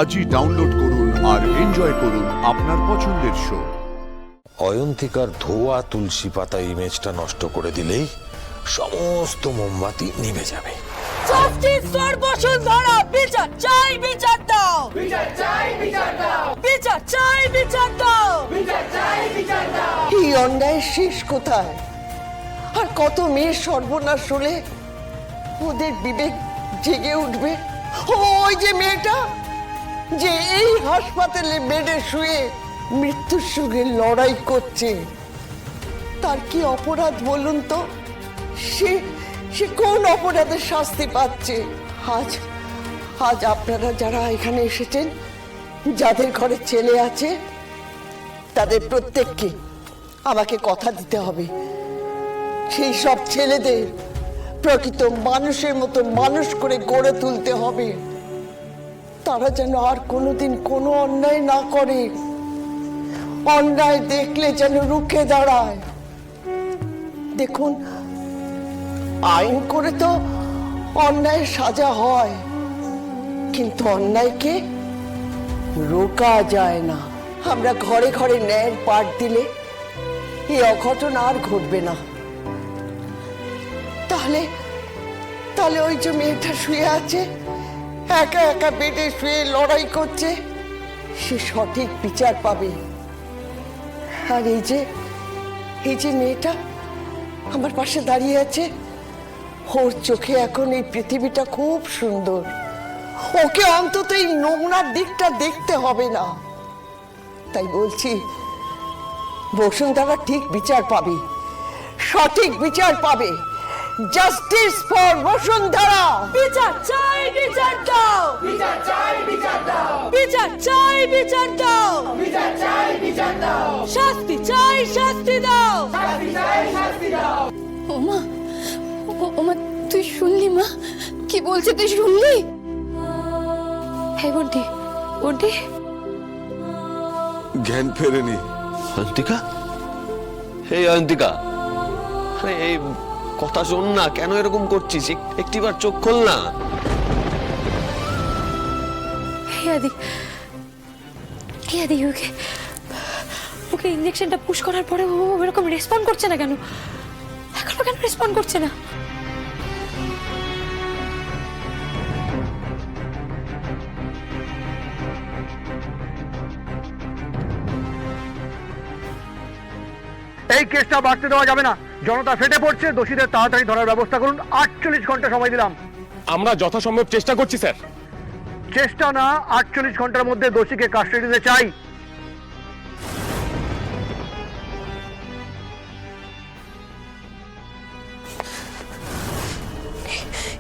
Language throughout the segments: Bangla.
আজই ডাউনলোড করুন আর এনজয় করুন আপনার পছন্দের শো। অয়ন্তিকার ধোয়া তুলসী পাতা ইমেজটা নষ্ট করে দিলেই সমস্ত মোমবাতি নিভে যাবে। জাস্টিস ফর বসুন্ধরা, বিচার চাই, বিচার দাও, বিচার চাই, বিচার দাও, বিচার চাই, বিচার দাও, বিচার চাই, বিচার দাও। এই অন্যায়ের শেষ কোথায়? আর কত মেয়ের সর্বনাশ হলে ওদের বিবেক জেগে উঠবে? ওই যে মেয়েটা যে এই হাসপাতালে বেডে শুয়ে মৃত্যুর সঙ্গে লড়াই করছে, তার কি অপরাধ বলুন তো? সে সে কোন অপরাধের শাস্তি পাচ্ছে? আজ আজ আপনারা যারা এখানে এসেছেন, যাদের ঘরে ছেলে আছে, তাদের প্রত্যেককে আমাকে কথা দিতে হবে সেই সব ছেলেদের প্রকৃত মানুষের মতো মানুষ করে গড়ে তুলতে হবে। তারা যেন আর কোনোদিন কোনো অন্যায় না করে, অন্যায় দেখলে যেন রুখে দাঁড়ায়। দেখুন, আইন করে তো অন্যায় সাজা হয়, কিন্তু অন্যায়কে রোকা যায় না। আমরা ঘরে ঘরে ন্যায়ের পাঠ দিলে এই অঘটন আর ঘটবে না। তাহলে তাহলে ওই যে মেয়েটা শুয়ে আছে, একা একা বেডে শুয়ে লড়াই করছে, সে সঠিক বিচার পাবে। আর এই যে মেয়েটা আমার পাশে দাঁড়িয়ে আছে, ওর চোখে এখন এই পৃথিবীটা খুব সুন্দর। ওকে অন্তত এই নোংরার দিকটা দেখতে হবে না। তাই বলছি, বসুন্ধরা ঠিক বিচার পাবে, সঠিক বিচার পাবে। Justice for Bashundhara. বিচার চাই, বিচার দাও, বিচার চাই, বিচার দাও, বিচার চাই, বিচার দাও, বিচার চাই, বিচার দাও, শাস্তি চাই, শাস্তি দাও, শাস্তি চাই, শাস্তি দাও। ওমা, ওমা, তুই শুনলি মা কি বলছে? তুই শুনলি? হ্যাঁ বন্টি, বন্টি জ্ঞান ফেরেনি। অয়ন্তিকা, এই অয়ন্তিকা, আরে এই কথা শোন না, কেন এরকম করছিস? একটিবার চোখ খোল না। ওকে ওকে ইঞ্জেকশনটা পুশ করার পরে ও এরকম রেসপন্ড করছে না কেন? এখনো কেন রেসপন্ড করছে না? এই কেসটা বাড়তে দেওয়া যাবে না। জনতা ফেটে পড়ছে, দোষীদের তাড়াতাড়ি ধরার ব্যবস্থা করুন। 48 ঘন্টা সময় দিলাম। আমরা যথাসম্ভব চেষ্টা করছি স্যার। চেষ্টা না, 48 ঘন্টার মধ্যে দোষীকে কাস্টাডিতে চাই।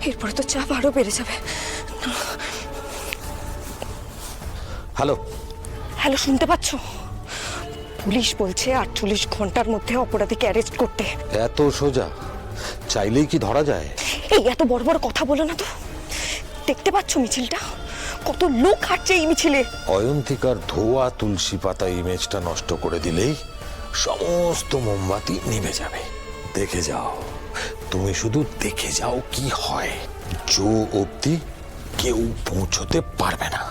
এরপরে তো চাপ আরো বেড়ে যাবে। হ্যালো হ্যালো, শুনতে পাচ্ছ? পুলিশ বলছে 48 ঘন্টার মধ্যে অপরাধীকে অ্যারেস্ট করতে। এত সোজা? চাইলেই কি ধরা যায়? এই এত বড় বড় কথা বলো না তো। দেখতে পাচ্ছ মিছিলটা? কত লোক হাঁটছে এই মিছিলে। অয়ন্তিকার ধোয়া তুলসী পাতা ইমেজটা নষ্ট করে দিলেই সমস্ত মোমবাতি নিভে যাবে। দেখে যাও, তুমি শুধু দেখে যাও কি হয়। জো অবধি কেউ পৌঁছতে পারবে না।